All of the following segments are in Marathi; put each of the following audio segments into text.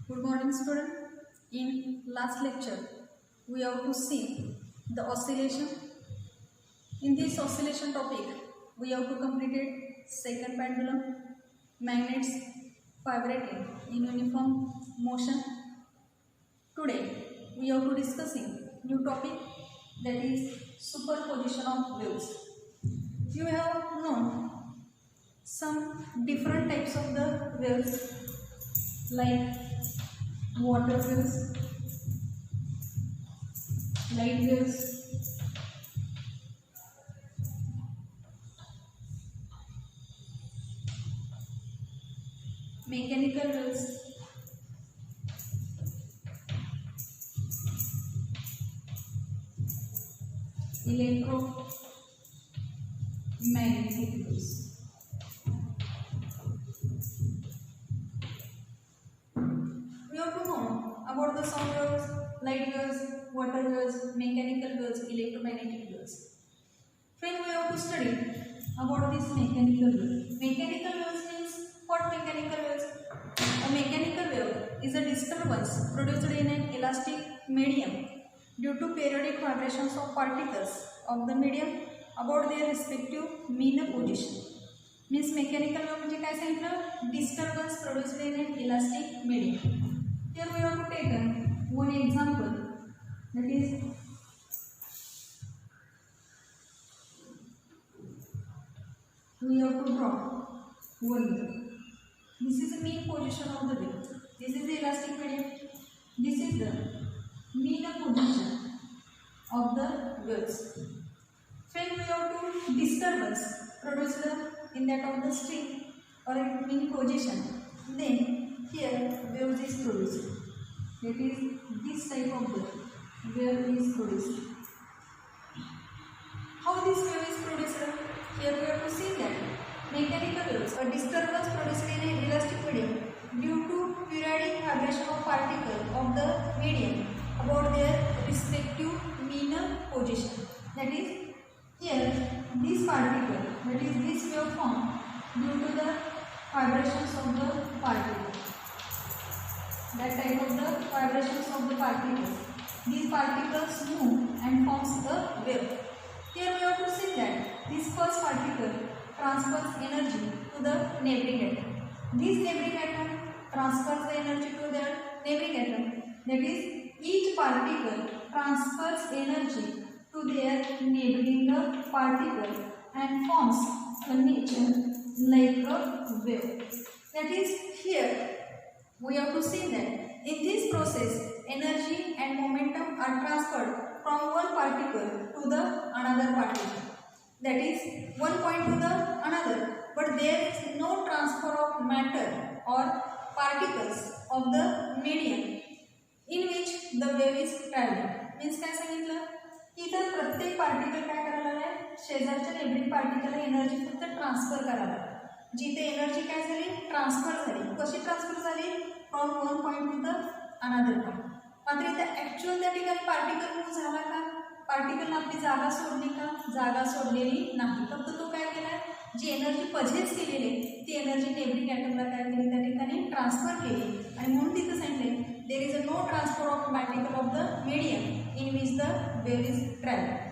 Good morning, student. In last lecture, we have to see the oscillation. In this oscillation topic, we have to completed second pendulum, magnets vibrating in uniform motion. Today, we have to discussing new topic, that is superposition of waves. You have known some different types of the waves like water waves, light waves, mechanical waves, electromagnetic waves. We have to know about the sound waves, light waves, water waves, mechanical waves, electromagnetic waves. Friend, we have to study about this mechanical wave. Mechanical waves means what? Mechanical waves. A mechanical wave is a disturbance produced in an elastic medium due to periodic vibrations of particles of the medium about their respective mean position. Means mechanical wave म्हणजे काय सांगितलं? Disturbance produced in an elastic medium. Here we have to take one example, that is we have to draw one wave. This is the mean position of the wave. This is the elastic medium. This is the mean position of the waves. When we have to disturbance produced in that of the string or mean position, then here wave is produced. That is this type of wave is produced. How this wave is produced? Here we have to see that mechanical waves, a disturbance produced in an elastic medium due to periodic vibration of particles of the medium about their respective mean position. That is, here this particle, that is this waveform, due to the vibrations of the particle, that type of the vibrations of the particles, these particles move and forms the wave. Here we have to see that this first particle transfers energy to the neighboring atom. This neighboring atom transfers the energy to the neighboring atom. That is, each particle transfers energy to their neighboring particle and forms a nature like a wave. That is, here we have to see that in this process, energy and momentum are transferred from one particle to the another particle. That is, one point to the another, but there is no transfer of matter or particles of the medium in which the wave is traveling. Means काय सांगितलं? इथं प्रत्येक पार्टिकल काय करायला आहे? शेजारच्या नेबरिंग पार्टिकलला एनर्जी फक्त ट्रान्सफर करायला. जिथे एनर्जी काय झाली? ट्रान्सफर झाली. कशी ट्रान्सफर झाली? From one point two the another point. मात्र इथं ॲक्च्युअल त्या ठिकाणी पार्टिकल मूव्ह झाला का? पार्टिकलने आपली जागा सोडली का? जागा सोडलेली नाही. फक्त तो काय केला? जी एनर्जी पजेस केलेली ती एनर्जी नेबरिंग ॲटमला काय केली? त्या ठिकाणी ट्रान्सफर केली. आणि म्हणून तिथं सांगितले there is a no transfer of particle of the medium in which the wave is traveling.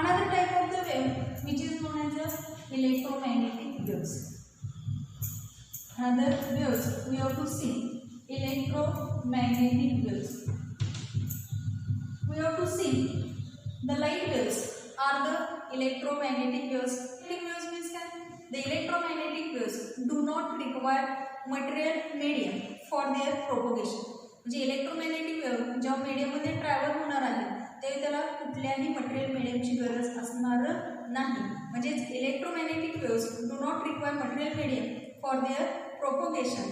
Another type of the wave which is known as the electromagnetic waves. Another waves we have to see electromagnetic waves. We have to see the light waves are the electromagnetic waves. Electromagnetic waves means that the electromagnetic waves do not require material medium for their propagation. म्हणजे इलेक्ट्रोमॅग्नेटिक वेव्ह जेव्हा मीडियममध्ये ट्रॅव्हल होणार आहे तेव्हा त्याला कुठल्याही मटेरियल मीडियमची गरज असणार नाही. म्हणजेच electromagnetic waves do not require material medium for their propagation.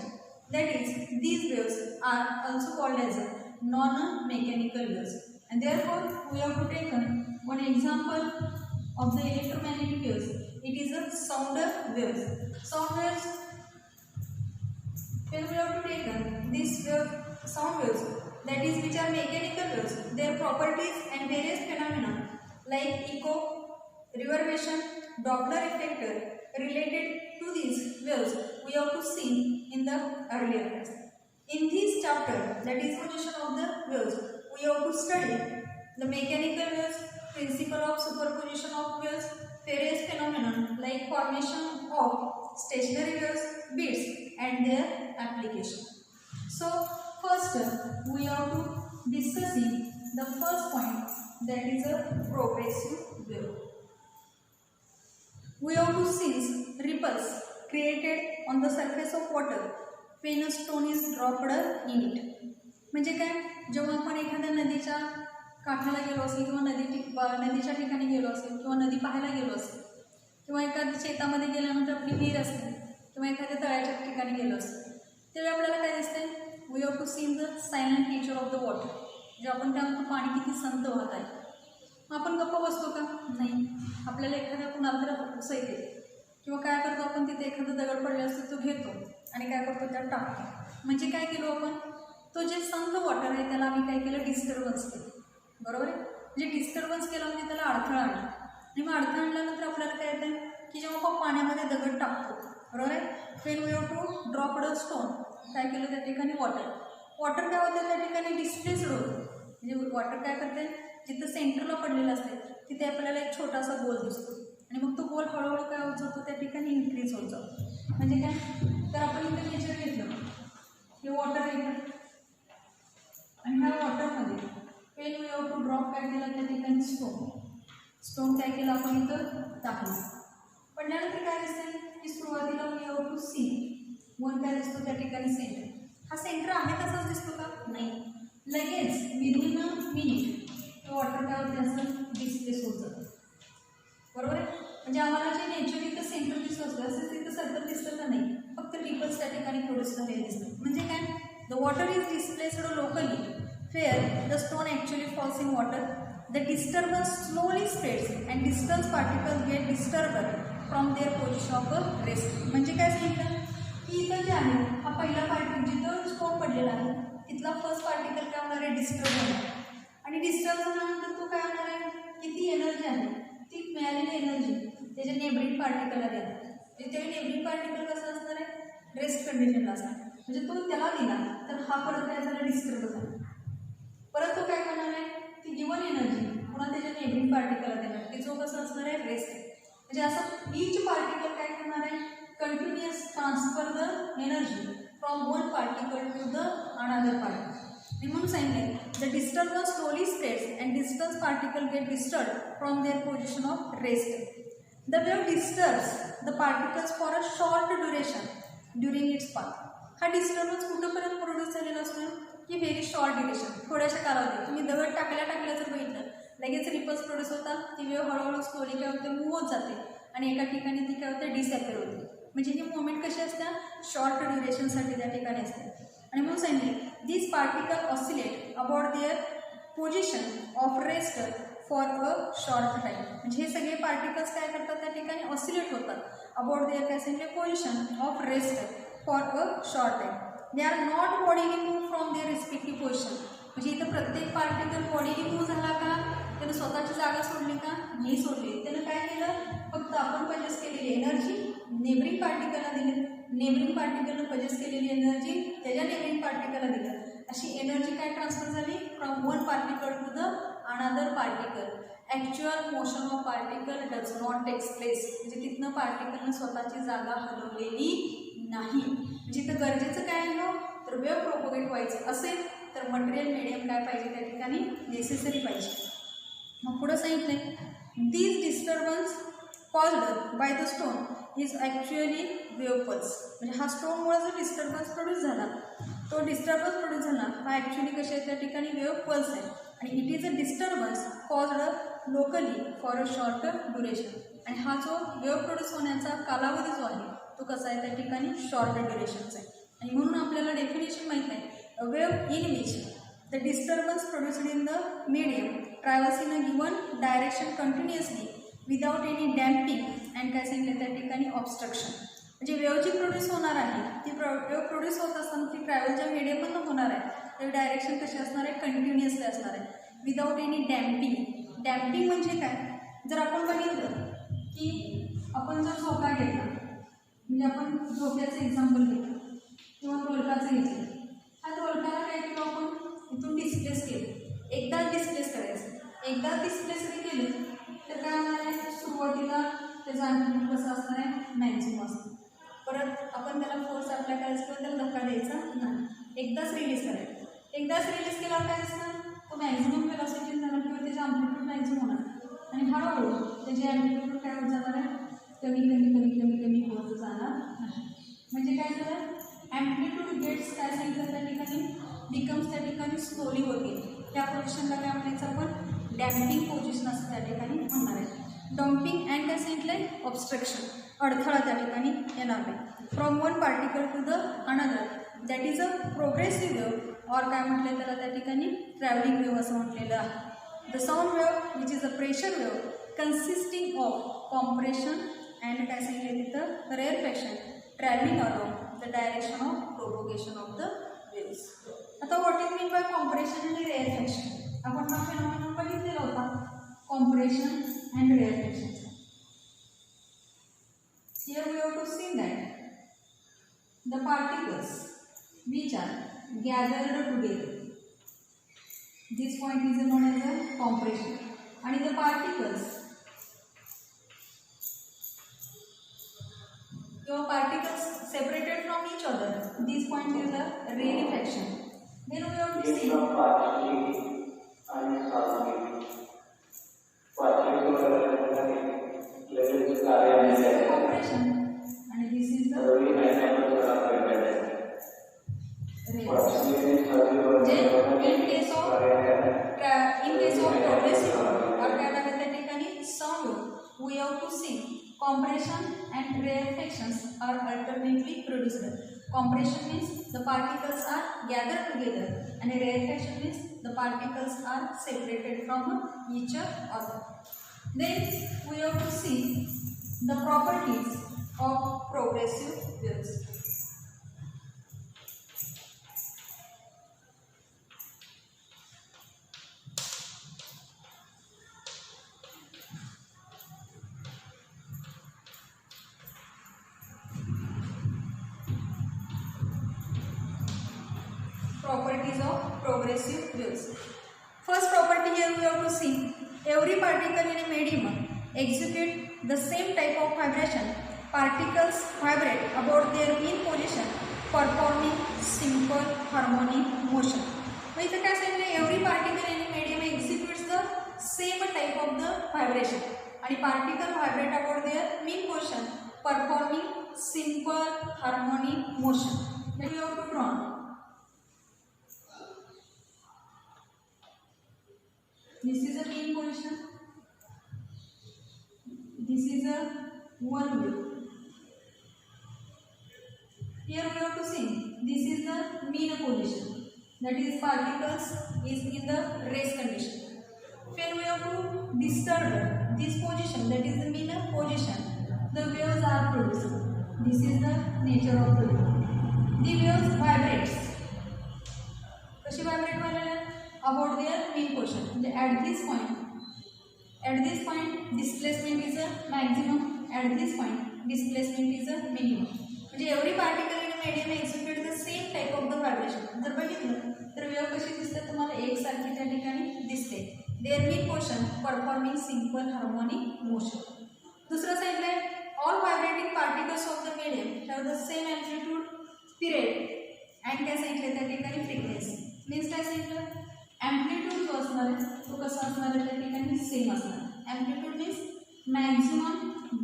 That is these waves are also called as non mechanical waves. And therefore we have to take one example of the electromagnetic waves. It is a sound waves. Sound waves, when we have to take these sound waves, that is which are mechanical waves, their properties and various phenomena like echo, reverberation, Doppler effect related to these waves we have to see in the earlier class. In this chapter, the disposition of the waves, we have to study the mechanical waves, principle of superposition of waves, various phenomena like formation of stationary waves, beats, and their application. So, first we have to discussing the first point, that is a progressive wave. We have to see ripples created on the surface of water when a stone is dropped in it. म्हणजे काय, जेव्हा आपण एखाद्या नदीच्या काठाला गेलो असेल किंवा नदीच्या ठिकाणी गेलो असेल किंवा नदी पाहायला गेलो असेल किंवा एखाद्या शेतामध्ये गेल्यानंतर आपली विहीर असते किंवा एखाद्या तळ्याच्या ठिकाणी गेलो असेल, त्यावेळी आपल्याला काय दिसते, we have to seen the silent nature of the water. जे आपण त्या म्हणतो पाणी किती संत वाहत आहे. मग आपण गप्प बसतो का? नाही. आपल्याला एखाद्या कुणाला तर उसळ येते किंवा काय करतो आपण, तिथे एखादा दगड पडले असतो तो घेतो आणि काय करतो, त्यात टाकतो. म्हणजे काय केलो आपण, तो जे संत वॉटर आहे त्याला आम्ही काय केलं, डिस्टर्बन्स केलं. बरोबर आहे. म्हणजे डिस्टर्बन्स केलं म्हणजे त्याला अडथळा आणला. आणि मग अडथळा आणल्यानंतर आपल्याला काय येतं की जेव्हा आपण पाण्यामध्ये दगड टाकतो, बरोबर आहे, when we have to drop the stone, काय केलं त्या ठिकाणी वॉटर काय होतं, त्या ठिकाणी डिस्प्लेस्ड होतं. म्हणजे वॉटर काय करते, जिथं सेंटरला पडलेलं असते तिथे आपल्याला एक छोटासा गोल दिसतो आणि मग तो गोल हळूहळू काय होत जातो, त्या ठिकाणी इन्क्रीज होत जातो. म्हणजे काय, तर आपण इथं नेचर घेतलं, हे वॉटर घेतलं आणि ह्या वॉटरमध्ये pen we have to drop काय केलं, त्या ठिकाणी स्टोन काय केलं आपण इथं टाकलं. पडल्यानंतर काय दिसते की सुरुवातीला we have to see one काय दिसतो, त्या ठिकाणी सेंटर. हा सेंटर आहे तसाच दिसतो का? नाही. लगेच विदिन अ मिनिट वॉटर काय होते, असं डिस्प्लेस होत जातं. बरोबर आहे. म्हणजे आम्हाला जे नेचर इथं सेंटर दिसत असतं असं तिथं सर्कल दिसतं का? नाही. फक्त रिपल्स त्या ठिकाणी प्रोड्यूस झालेले दिसतात. म्हणजे काय, the water is displaced locally fair the stone actually falls in water. The disturbance slowly spreads and distance particles get disturbed from their position of rest. म्हणजे काय सांगितलं की इथं जे आहे, हा पहिला पार्टिकल जिथं स्टोन पडलेला आहे तिथला फर्स्ट पार्टिकल काय होणार आहे, डिस्टर्ब होणार. आणि डिस्टर्ब झाल्यानंतर तो काय होणार आहे, किती एनर्जी आहे ती मिळालेली एनर्जी त्याच्या नेबरिंग पार्टिकलला देणार. म्हणजे नेबरिंग पार्टिकल कसं असणार आहे, रेस्ट कंडिशनला असणार. म्हणजे तो त्याला दिला तर हा परत काय झाला, डिस्टर्ब झाला. परत तो काय करणार आहे, ती गिवन एनर्जी पुन्हा त्याच्या नेबरिंग पार्टिकलला देणार, की जो कसं असणार आहे, रेस्ट आहे. म्हणजे असं ईच पार्टिकल काय करणार आहे, continuous transfer the energy from one particle to the another particle. म्हणून सांगितले the disturbance slowly spreads and distance particle get disturb from their position of rest. The wave disturbs the particles for a short duration during its path. हा डिस्टर्बन्स कुठंपर्यंत प्रोड्यूस झालेला असतो की व्हेरी शॉर्ट ड्युरेशन, थोड्याशा कालावधीत. तुम्ही दगड टाकल्या जर बघितलं लगेच रिपल्स प्रोड्यूस होतात, ती वेव्ह हळूहळू स्लोली काय होते, मूव्ह होत जाते आणि एका ठिकाणी ती काय होते, डिसअपिअर होते. म्हणजे ही मुवमेंट कशी असते, शॉर्ट ड्युरेशनसाठी त्या ठिकाणी असते. आणि म्हणून सांगितले this particle oscillate about their position of rest for a short time. म्हणजे हे सगळे पार्टिकल्स काय करतात, त्या ठिकाणी ऑसिलेट होतात अबाउट देअर काय सांगितले, position of rest for a short time. They are not bodily move from their respective position. म्हणजे इथं प्रत्येक पार्टिकल बॉडीली मूव्ह झाला का, त्यानं स्वतःची जागा सोडली का, नाही सोडली. त्यानं काय केलं, फक्त आपण पजेस केलेली एनर्जी नेबरिंग पार्टिकलला दिली, नेबरिंग पार्टिकलनं पजेस केलेली एनर्जी त्याच्या नेबरिंग पार्टिकलला दिलं. अशी एनर्जी काय ट्रान्सफर झाली, from one particle to the another particle. Actual motion of particle does not takes place. म्हणजे तिथनं पार्टिकलनं स्वतःची जागा हलवलेली नाही. म्हणजे इथं गरजेचं काय आहे, तर वेव्ह प्रोपोगेट व्हायचं असेल तर मटेरियल मीडियम काय पाहिजे, त्या ठिकाणी नेसेसरी पाहिजे. मग पुढं सांगितलंय this disturbance caused by the stone is actually wave pulse. म्हणजे हा स्टोनमुळे जो डिस्टर्बन्स प्रोड्यूस झाला, तो डिस्टर्बन्स प्रोड्यूस झाला हा ॲक्च्युअली कशा आहे, त्या ठिकाणी वेव्ह पल्स आहे. आणि it is a disturbance caused locally for a short duration. आणि हा जो वेव्ह प्रोड्यूस होण्याचा कालावधी जो आहे तो कसा आहे, त्या ठिकाणी शॉर्ट ड्युरेशनचा आहे. आणि म्हणून आपल्याला डेफिनेशन माहीत आहे, a wave in which the disturbance produced in the medium travels in a given direction continuously without any damping and काय सांगितलं, त्या ठिकाणी ऑब्स्ट्रक्शन. म्हणजे वेव्ह जी प्रोड्यूस होणार आहे ती वेव्ह प्रोड्यूस होत असताना ती ट्रॅव्हल ज्या मीडियममधून होणार आहे ते डायरेक्शन कशी असणार आहे, कंटिन्युअसली असणार आहे विदाउट एनी डॅम्पिंग. डॅम्पिंग म्हणजे काय, जर आपण बघितलं की आपण जर झोका घेतला, म्हणजे आपण झोक्याचं एक्झाम्पल घेतलं किंवा ढोलकाचं घेतलं, हा दोलकाला काय केलं आपण इथून डिस्प्लेस केलं, एकदाच डिस्प्लेस करायचं, एकदा डिस्प्लेस जरी केलं तर काय होणार आहे, सुरुवातीला त्याचा अँप्लिट्यूड कसं असणार आहे, मॅक्झिमम असतं. परत आपण त्याला फोर्स अप्लाय करायचा किंवा त्याला धक्का द्यायचा नाही, एकदाच रिलीज करायचं. एकदाच रिलीज केल्यावर काय असणार, तो मॅक्झिमम वेलॉसिटी जाणार किंवा त्याचा अँप्लिट्यूड मॅक्झिमम होणार आणि हळूहळू त्याचे अँप्लिट्यूड काय होत जाणार आहे, कमी कमी कमी कमी कमी होत जाणार नाही. म्हणजे काय झालं, ॲम्प्लिट्यूड गेट्स काय सांगितलं त्या ठिकाणी, बिकम्स त्या ठिकाणी स्लोली होते. त्या पोझिशनला काय म्हणायचं आपण, डॅम्पिंग पोझिशन असं त्या ठिकाणी म्हणणार आहे. डम्पिंग अँड काय सांगितलं आहे, ऑब्स्ट्रक्शन, अडथळा त्या ठिकाणी येणार नाही. From one particle to the another that is a progressive wave और काय म्हटलं त्याला त्या ठिकाणी ट्रॅव्हलिंग वेव्ह असं म्हटलेलं आहे. The sound wave which is a pressure wave consisting of compression and काय सांगितलं तिथं rarefaction travelling along the direction of propagation of the waves. आता what is mean by compression आणि रेअरफॅक्शन, आपण हा फेनॉमेनॉन बघितलेला होता, compression and rarefaction. Here we have to see that the particles which are gathered together, this point is known as a compression, and the particles separated from each other, this point is the rarefaction. Then we have to see this is the compression and this is the rarefaction. In case of progressive or catalytic sound, we have to see compression and rarefactions are alternately produced. Compression means the particles are gathered together and rarefaction means the particles are separated from each other. Then we have to see the properties of progressive waves. Properties of progressive waves. First property here we have to see, every particle in a medium execute the same type of vibration. Particles vibrate about their mean position performing simple harmonic motion. So इथे काय सांगितलं, every particle in a medium executes the same type of the vibration आणि particle vibrate about their mean position performing simple harmonic motion. Then we have to draw. This is a mean position. This is a one wave. Here we have to see, this is the mean position. That is particles is in the rest condition. When we have to disturb this position, that is the mean position, the waves are produced. This is the nature of the wave. The waves vibrates. कशी vibrate व्हायला about their mean position. At this point displacement is a maximum, at this point displacement is a minimum. म्हणजे every particle in a medium execute the same type of the vibration. जर बघितलं तर वेव्ह कशी दिसते तुम्हाला एकसारखी त्या ठिकाणी दिसते. their mean position performing simple harmonic motion. दुसरं सांगितलं आहे, all vibrating particles of the medium have the same amplitude, period and काय सांगितलं त्या ठिकाणी frequency. मीन्स काय सांगितलं, ॲम्प्लिट्यूड जो असणार आहे तो कसा असणार आहे त्या ठिकाणी सेम असणार. Amplitude means maximum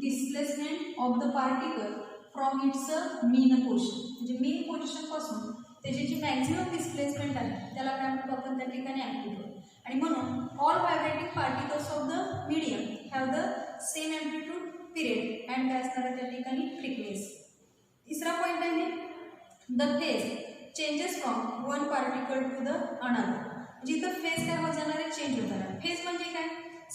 displacement of the particle from its mean position. म्हणजे मीन पोझिशनपासून त्याची जी मॅक्झिमम डिस्प्लेसमेंट आहे त्याला काय म्हणतो आपण त्या ठिकाणी ॲम्प्लिट्यूड. आणि म्हणून all vibrating particles of the medium have the same amplitude, period and काय असणार आहे त्या ठिकाणी फ्रिक्वेन्सी. तिसरा पॉईंट आहे the phase changes from one particle to the another. जिथं फेज काय होत जाणार आहे, चेंज होत जाणार. फेज म्हणजे काय,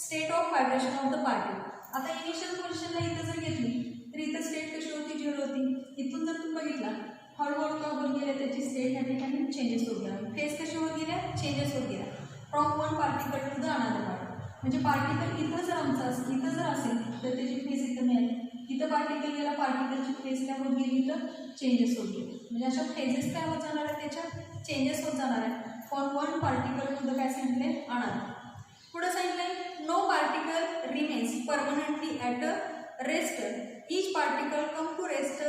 state of vibration of the particle. आता इनिशियल पोझिशनला इथं जर घेतली तर इथं स्टेट कशी होती, झिरो होती. इथून जर तुम्ही बघितला हळूहळू का होत गेल्या त्याची स्टेट या ठिकाणी चेंजेस होत गेल्या. फेज कशी होत गेल्या, चेंजेस होत गेल्या from one particle to the another particle. म्हणजे पार्टिकल इथं जर इथं जर असेल तर त्याची फेज इथं मिळाली, इथं पार्टिकल गेला, पार्टिकलची फेज काय होत गेली, इथं चेंजेस होत गेली. म्हणजे अशा फेजेस काय होत जाणार आहे, त्याच्यात चेंजेस होत जाणार आहे. From one particle to the काय सांगितले अनदर. पुढे सांगितलंय no particle remains permanently at a rest. Each particle come to rest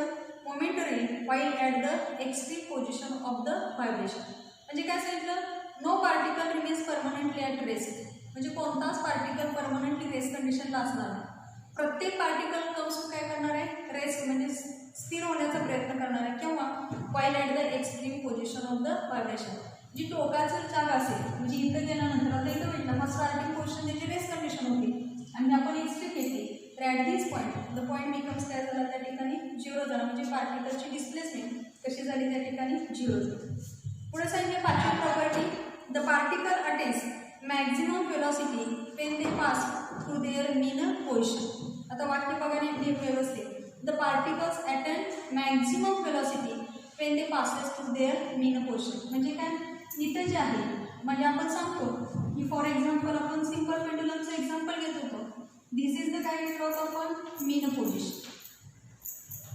momentary while at the extreme position of the vibration. म्हणजे काय सांगितलं, no particle remains permanently at rest. म्हणजे कोणताच पार्टिकल परमनंटली रेस्ट कंडिशनला असणार नाही. प्रत्येक पार्टिकल कम्स काय करणार आहे, रेस्ट म्हणजे स्थिर होण्याचा प्रयत्न करणार आहे. किंवा while at the extreme position of the vibration. जी टोकाचं जाग असेल म्हणजे इथं गेल्यानंतर आता इथं भेटलं मग स्टार्टिंग पोझिशन त्याची रेस्ट कंडिशन होती आणि आपण एक्स्ट्रीम घेतली तर at this point the point becomes काय झाला, त्या ठिकाणी 0 झाला. म्हणजे पार्टिकलची डिस्प्लेसमेंट कशी झाली, त्या ठिकाणी 0 झाली. पुढे सांगितले पाचवी property, the particle attains maximum velocity when they pass through their mean position. आता वाक्य बघा नीट व्यवस्थित. The particles attain maximum velocity when they passes through their mean position. म्हणजे काय, इथं जे आहे म्हणजे आपण सांगतो की फॉर एक्झाम्पल आपण सिंपल पेंडुलमचं एक्झाम्पल घेत होतो. दिस इज द काय घेतलं होतं आपण, mean position.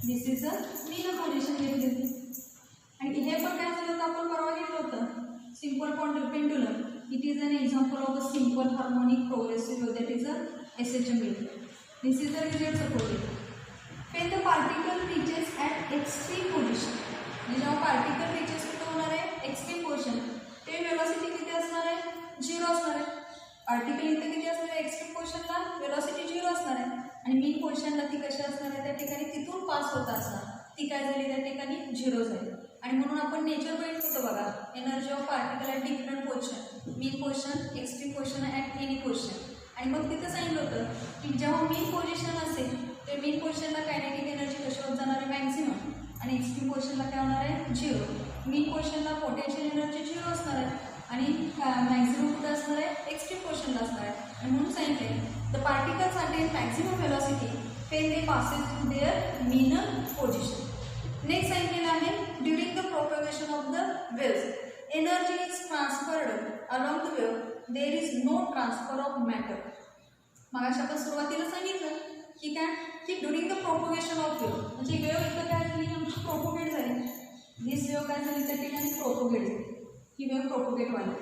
This is a mean position घेतली होती. आणि हे पण काय झालं होतं, आपण परवा घेतलं होतं simple pendulum. It is an example of a simple harmonic progressive wave that is a SHM wave. This is the result supported. When the particle reaches at extreme position, म्हणजे जेव्हा पार्टिकल रिचेस कुठं होणार आहे, एक्स्ट्रीम पोझिशन, ते वेलॉसिटी किती असणार आहे, 0 असणार आहे. पार्टिकल इथं किती असणार आहे, एक्स्ट्रीम पोझिशनला वेलॉसिटी 0 असणार आहे. आणि मीन पोझिशनला ती कशी असणार आहे, त्या ठिकाणी तिथून पास होत असणार, ती काय झाली, त्या ठिकाणी 0 झाली. आणि म्हणून आपण नेचर बघितलं होतं बघा, energy of particle at different position, mean position, extreme position at any position. आणि मग तिथं सांगितलं होतं की जेव्हा मीन पोझिशन असेल ते मीन पोझिशनला कायनेटिक एनर्जी कशी होत जाणार आहे, मॅक्झिमम. आणि एक्स्ट्रीम पोझिशनला काय होणार आहे, 0. मीन पोझिशनला पोटेन्शियल एनर्जी 0 असणार आहे आणि मॅक्झिमम कुठं असणार आहे, एक्स्ट्रीम पोझिशनला असणार आहे. आणि म्हणून सांगितलं the particles attain maximum velocity when they passes through their mean position. Next सांगितलेलं आहे during the propagation of the waves energy is transferred along the wave, there is no transfer of matter. मगाशी आपण सुरुवातीला सांगितलं की काय, की during the propagation of wave म्हणजे वेव्ह इथं काय झाली, आमची प्रोपोगेट झाली. दिस वेव्ह काय झाली, त्या ठिकाणी प्रोपोगेट झाली, ही वेव्ह प्रोपोगेट व्हायला.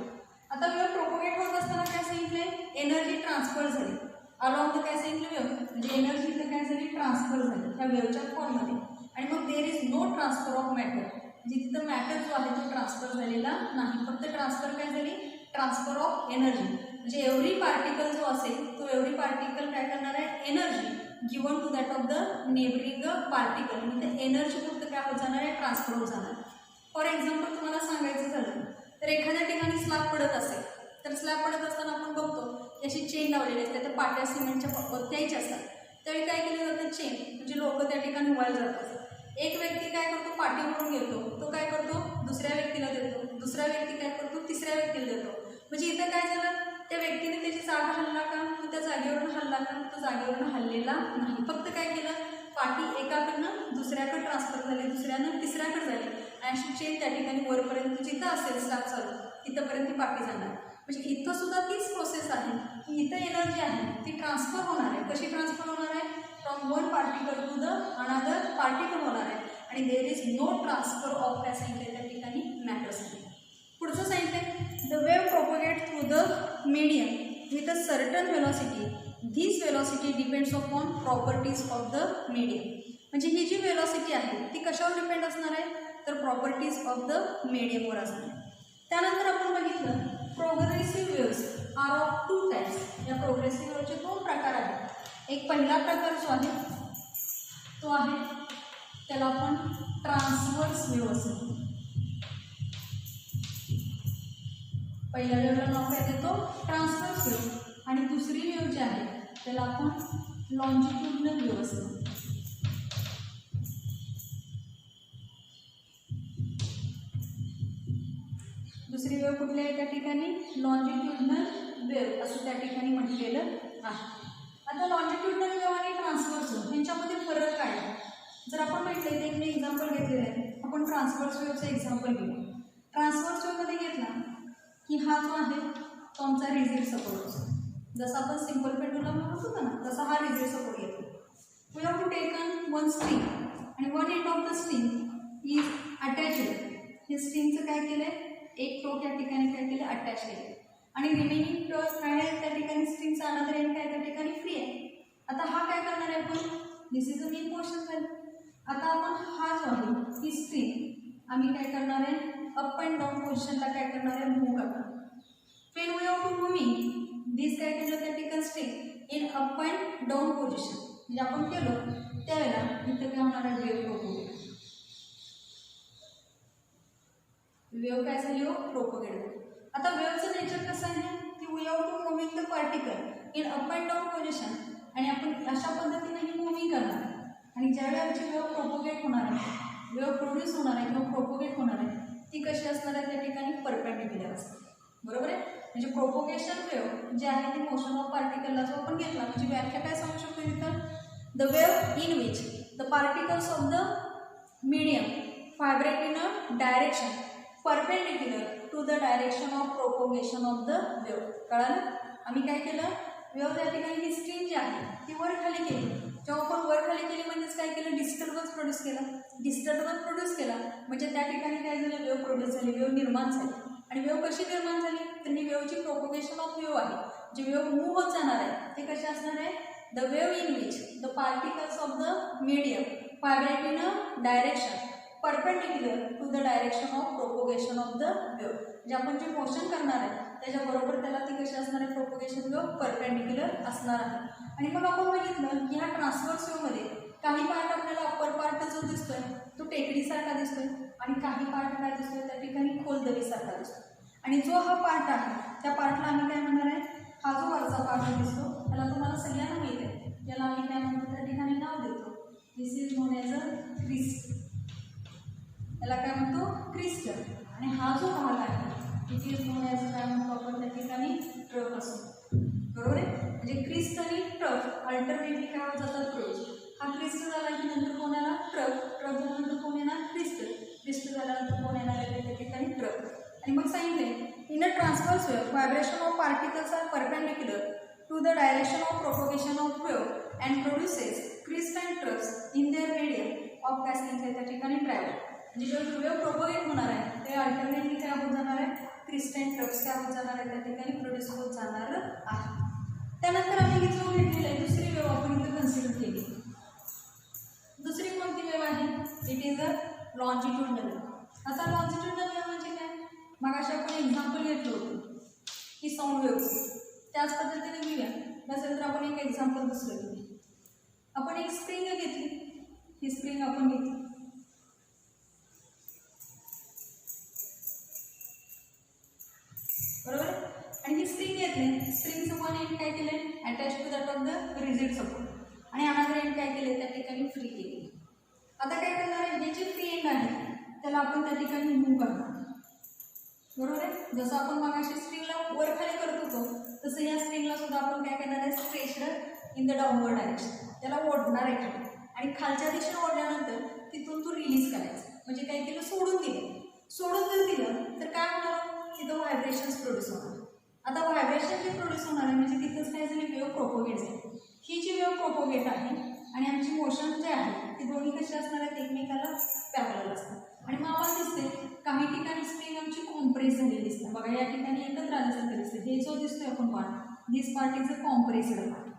आता वेव्ह प्रोपोगेट होत असताना काय सांगितलंय, एनर्जी ट्रान्सफर झाली अलॉंग द काय सांगितलं वेव्ह, म्हणजे एनर्जी इथं काय झाली, ट्रान्सफर झाली ह्या वेव्हच्या फॉर्ममध्ये. आणि मग there is no transfer of matter, म्हणजे तिथं मॅटर जो आहे तो ट्रान्सफर झालेला नाही, फक्त ट्रान्सफर काय झाली, ट्रान्सफर ऑफ एनर्जी. म्हणजे एव्हरी पार्टिकल जो असेल तो एव्हरी पार्टिकल काय करणार आहे, energy given to that of the neighbouring particle. म्हणजे एनर्जी फक्त काय होत जाणार आहे, ट्रान्सफर होत जाणार. फॉर एक्झाम्पल तुम्हाला सांगायचं झालं तर एखाद्या ठिकाणी स्लॅब पडत असेल तर स्लॅब पडत असताना आपण बघतो की अशी चेन लावलेली असते, तर पाट्या सिमेंटच्या द्यायच्या असतात. त्यावेळी काय केलं जातं, चेन म्हणजे लोक त्या ठिकाणी व्हायला जातात. एक व्यक्ती काय करतो, पाठी म्हणून घेतो, तो काय करतो, दुसऱ्या व्यक्तीला देतो, दुसरा व्यक्ती काय करतो, तिसऱ्या व्यक्तीला देतो. म्हणजे इथं काय झालं, त्या व्यक्तीने त्याची जागा हल्ला का, तो त्या जागेवरून हल्ला का, तो जागेवरून हल्लेला नाही. फक्त काय केलं, पाठी एकाकडनं दुसऱ्याकडे ट्रान्सफर झाली, दुसऱ्यानं तिसऱ्याकडे झाली. आणि अशी चेन त्या ठिकाणी वरपर्यंत जिथं असेल स्लॅब चालू तिथंपर्यंत ती पाठी जाणार. म्हणजे इथं सुद्धा तीच प्रोसेस आहे की इथं एनर्जी आहे ती ट्रान्सफर होणार आहे. कशी ट्रान्सफर होणार आहे, from one particle to the another particle होणार आहे. आणि there is no transfer of काय सांगितलं त्या ठिकाणी, मॅटर सांगितलं. पुढचं सांगितलं the wave propagate through the medium with a certain velocity. This velocity depends upon properties of the medium. म्हणजे ही जी वेलॉसिटी आहे ती कशावर डिपेंड असणार आहे, तर प्रॉपर्टीज ऑफ द मीडियमवर असणार आहे. त्यानंतर आपण बघितलं progressive waves are of 2 types. या प्रोग्रेसिव्ह वेव्हचे 2 प्रकार आहेत. एक पहिला प्रकार जो आहे तो आहे त्याला आपण ट्रान्सवर्स वेव्ह असं, पहिल्या वेव्हला नाव काय देतो, ट्रान्सवर्स वेव्ह. आणि दुसरी वेव्ह जी आहे त्याला आपण लॉन्जिट्युडनल वेव्ह असतो. दुसरी वेव्ह कुठली आहे त्या ठिकाणी, लॉन्जिट्युडनल वेव्ह असं त्या ठिकाणी म्हटलेलं आहे. आता लॉन्जिट्युडनल वेव्ह आणि ट्रान्सवर्स वेव्ह यांच्यामध्ये फरक काय आहे, जर आपण म्हटलं ते मी एक्झाम्पल घेतलेलं आहे, आपण ट्रान्सवर्स वेव्हचं एक्झाम्पल घेऊ. ट्रान्सवर्स वेव्हमध्ये घेतला की हा जो आहे तो आमचा रिजिड सपोर्ट असतो. जसं आपण सिंपल पेंडुलम म्हणत होतो ना तसा हा रिजिड सपोर्ट घेतो. We have to taken one string आणि one end of the string is attached, हे स्ट्रिंगचं काय केलं आहे, एक टोक या ठिकाणी काय केलं अटॅच केलं आणि रिमेनिंग टोक काय आहे त्या ठिकाणी स्ट्रिंगचा अनदर एंड काय त्या ठिकाणी फ्री आहे. आता हा काय करणार आहे आपण, दिस इज अ मेन पोर्शन झालं. आता आपण हा जो आहे ही स्ट्रिंग आम्ही काय करणार आहे अप अँड डाऊन पोझिशनला काय करणार आहे मूव्ह करणार. When we are to moving this काय केलं त्या ठिकाणी string in up and down position म्हणजे आपण केलं त्यावेळेला इथं काय होणार आहे वेव्ह प्रोपोगेट. वेव्ह काय झाली हो प्रोपोगेट. आता वेव्हचं नेचर कसं आहे की we are to moving the particle in up and down position आणि आपण अशा पद्धतीने ही मूव्हिंग करणार आहे आणि ज्यावेळी आमची वेव्ह प्रोपोगेट होणार आहे, वेव्ह प्रोड्यूस होणार आहे किंवा प्रोपोगेट होणार आहे ती कशी असणार आहे त्या ठिकाणी परपेंडिक्युलर असते. बरोबर आहे. म्हणजे प्रोपोगेशन वेव्ह जे आहे ते मोशन ऑफ पार्टिकलला जो आपण घेतला म्हणजे व्याख्या काय सांगू शकतो इथं, the wave in which the particles of the medium vibrate in a direction perpendicular to the direction of propagation of the wave. कळालं. आम्ही काय केलं वेव्ह त्या ठिकाणी ही स्ट्रिंग जी आहे ती वर खाली केली. जेव्हा आपण वर खाली केली म्हणजेच काय केलं डिस्टर्बन्स प्रोड्यूस केला. डिस्टर्बन्स प्रोड्यूस केला म्हणजे त्या ठिकाणी काय झालं वेव्ह प्रोड्यूस झाली, वेव्ह निर्माण झाली. आणि वेव्ह कशी निर्माण झाली तर ही वेव्हची प्रोपोगेशन ऑफ वेव्ह आहे. जे वेव्ह मूव्ह होत जाणार आहे ते कसे असणार आहे, the wave in which the particles of the medium vibrate in a direction perpendicular to the direction of propagation of the wave. जे आपण जे मोशन करणार आहे त्याच्याबरोबर त्याला ती कशी असणार आहे प्रोपोगेशन वेव्ह परपेंडिक्युलर असणार आहे. आणि मग आपण बघितलं की ह्या ट्रान्सव्हर्स वेव्हमध्ये काही पार्ट आपल्याला अप्पर पार्ट जो दिसतोय तो टेकडीसारखा दिसतोय आणि काही पार्ट काय दिसतोय त्या ठिकाणी खोलदरीसारखा दिसतो. आणि जो हा पार्ट आहे त्या पार्टला आम्ही काय म्हणणार आहे, हा जो वरचा पार्ट दिसतो त्याला तुम्हाला सगळ्यांना माहीत आहे, याला आम्ही काय म्हणतो त्या ठिकाणी नाव देतो this is known as a crest. याला काय म्हणतो क्रिस्टल. आणि हा जो भाग आहे इट इज नोन एज काय म्हणतो आपण त्या ठिकाणी ट्रफ असतो. बरोबर आहे. म्हणजे क्रिस्ट आणि ट्रफ अल्टरनेटली काय होत जातात प्रोड्यूस. हा क्रिस्टल झाला की नंतर कोण येणार ट्रफ, ट्रफ झाल्यानंतर कोण येणार क्रिस्टल, क्रिस्टल झाल्यानंतर कोण येणार आहे त्या ठिकाणी ट्रफ. आणि मग सांगितले in a transverse wave vibration of particles are perpendicular to the direction of propagation of wave and produces crest and troughs in their medium of काय सांगितलं त्या ठिकाणी ट्रॅव्हल. म्हणजे जो वेव्ह प्रोपोगेट होणार आहे ते अल्टरनेटली काय होत जाणार आहे क्रिस्ट अँड ट्रफ्स काय होत जाणार आहे त्या ठिकाणी प्रोड्यूस होत जाणार आहे. त्यानंतर आम्ही जो घेतलेला आहे दुसरी वेव्ह आपण इथे कन्सिडर केली. दुसरी कोणती वेव्ह आहे, इट इज अ लॉन्जिट्यूडनल. आता लॉन्जिट्यूडनल वेव्ह म्हणजे काय, मग अशा आपण एक्झाम्पल घेतलं होतं की साऊंड वेव्हचं, त्याच पद्धतीने घेऊया. नसेल तर आपण एक एक्झाम्पल दुसरं घेऊ. आपण एक स्प्रिंग घेतली, ही स्प्रिंग आपण घेतली बरोबर. आणि ही स्प्रिंग घेतली, स्प्रिंगचं वन एंड काय केलं attach to that of the rigid support आणि अनदर एंड काय केले त्या ठिकाणी फ्री केली. आता काय करणार आहे, हे जे फ्री एंड आहे त्याला आपण त्या ठिकाणी मूव्ह करणार. बरोबर आहे. जसं आपण मगाशी स्ट्रिंगला वर खाली करत होतो तसं या स्ट्रिंगला सुद्धा आपण काय करणार आहे stretched in the downward direction, त्याला ओढणार आहे खाली आणि खालच्या दिशेने ओढल्यानंतर तिथून तो रिलीज करायचा. म्हणजे काय केलं सोडून दिलं. सोडून जर दिलं तर काय होणार तिथं व्हायब्रेशन्स प्रोड्यूस होणार. आता व्हायब्रेशन जे प्रोड्यूस होणार आहे म्हणजे तिथंच काय झाली वेव्ह प्रोपोगेट झाली. ही जी वेव्ह प्रोपोगेट आहे आणि आमची मोशन जे आहे ती दोन्ही कशी असणार आहेत एकमेकाला पॅरलल असतात. आणि मग आम्हाला दिसते काही ठिकाणी स्प्रिंग आमची कॉम्प्रेस झालेली दिसते. बघा या ठिकाणी एकत्र आल्यासारखं दिसते. हे जो दिसतोय आपण part this part is a compressed part.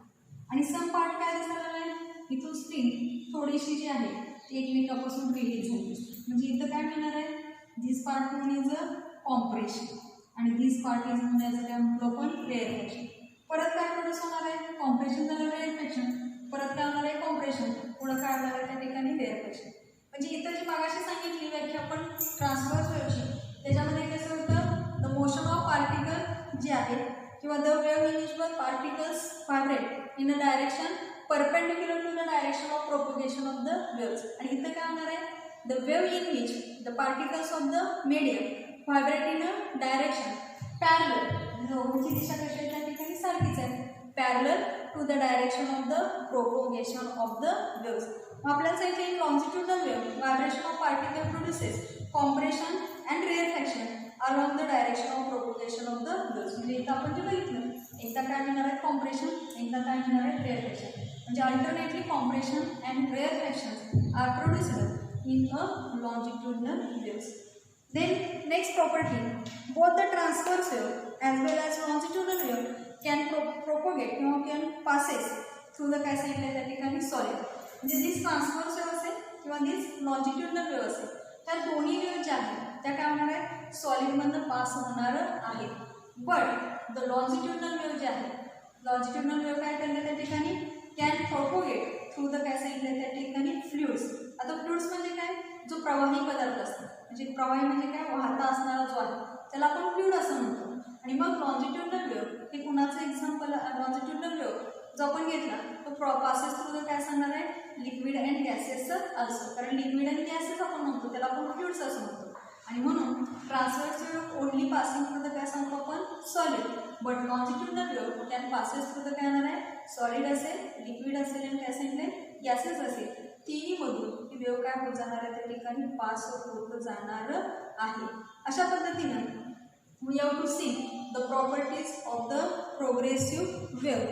आणि सम पार्ट काय दिसायला लागेल इथून स्प्रिंग थोडीशी जी आहे ती एकमेकापासून रिलीज झाली दिसते. म्हणजे इथं काय मिळणार आहे this part known is a compression आणि this part is known as काय म्हणतो आपण रेअरफॅक्शन. परत काय प्रोड्यूस होणार आहे कॉम्प्रेशन झालं रेअरफॅक्शन, परत काय होणार आहे कॉम्प्रेशन, पुढं काय होणार आहे त्या ठिकाणी रेअरफॅक्शन. म्हणजे इथं जी मागाशी सांगितली व्याख्या आपण ट्रान्सव्हर्स वेव्हची त्याच्यामध्ये कसं होतं द मोशन ऑफ पार्टिकल जे आहे किंवा the wave in which particles vibrate in a direction perpendicular to the direction of propagation of the waves. आणि इथं काय होणार आहे the wave in which the particles of the medium vibrate in a direction parallel, दोघांची दिशा कशी आहे त्या ठिकाणी सारखीच आहे parallel to the direction of the propagation of the waves. आपल्याला सांगितलं in longitudinal wave vibration of particle produces compression and रेअरफॅक्शन along the direction of propagation of the waves. म्हणजे इथं आपण जे बघितलं एकदा काय मिळणार आहे कॉम्प्रेशन, एकदा काय मिळणार आहे रेअरफॅक्शन. म्हणजे alternately compression and rarefaction are produced in a longitudinal waves. Then next property, both the transverse wave as well as longitudinal wave can propagate किंवा can passes through the काय सांगितलं त्या ठिकाणी सॉलिड. म्हणजे दिस ट्रान्सव्हर्स वेव्ह असेल किंवा दिस लॉन्जिट्युडनल वेव्ह असेल, त्या दोन्ही वेव्ह ज्या आहेत त्या काय होणार आहेत, सॉलिडमधनं पास होणार आहेत. बट द लॉन्जिट्युडनल वेव्ह जे आहे, लॉन्जिट्युडनल वेव्ह काय करणार त्या ठिकाणी कॅन प्रोपोगेट थ्रू द काय सांगितलं त्या ठिकाणी फ्लुइड्स. आता फ्लुइड्स म्हणजे काय, जो प्रवाही पदार्थ असतो, म्हणजे प्रवाही म्हणजे काय, वाहता असणारा जो आहे त्याला आपण फ्लुइड असं म्हणतो. आणि मग लॉन्जिट्युडनल वेव्ह हे कुणाचं एक्झाम्पल, लॉन्जिट्युडनल वेव्ह जो आपण घेतला तो पासेस थ्रू द काय सांगणार आहे, लिक्विड अँड गॅसेस ऑल्सो. कारण लिक्विड अँड गॅसेस आपण म्हणतो त्याला आपण फ्लुइड्स असं म्हणतो. आणि म्हणून transverse wave only passing through the काय सांगतो आपण, सॉलिड. बट लॉन्जिट्युडनल वेव्ह त्यात पासेस थ्रू द काय येणार आहे, सॉलिड असेल, लिक्विड असेल आणि काय सांगितले, गॅसेस असेल. तिन्ही मधून ती वेव्ह काय होत जाणार आहे, त्या ठिकाणी पास होत जाणार आहे. अशा पद्धतीनं we have to see the properties of the progressive wave.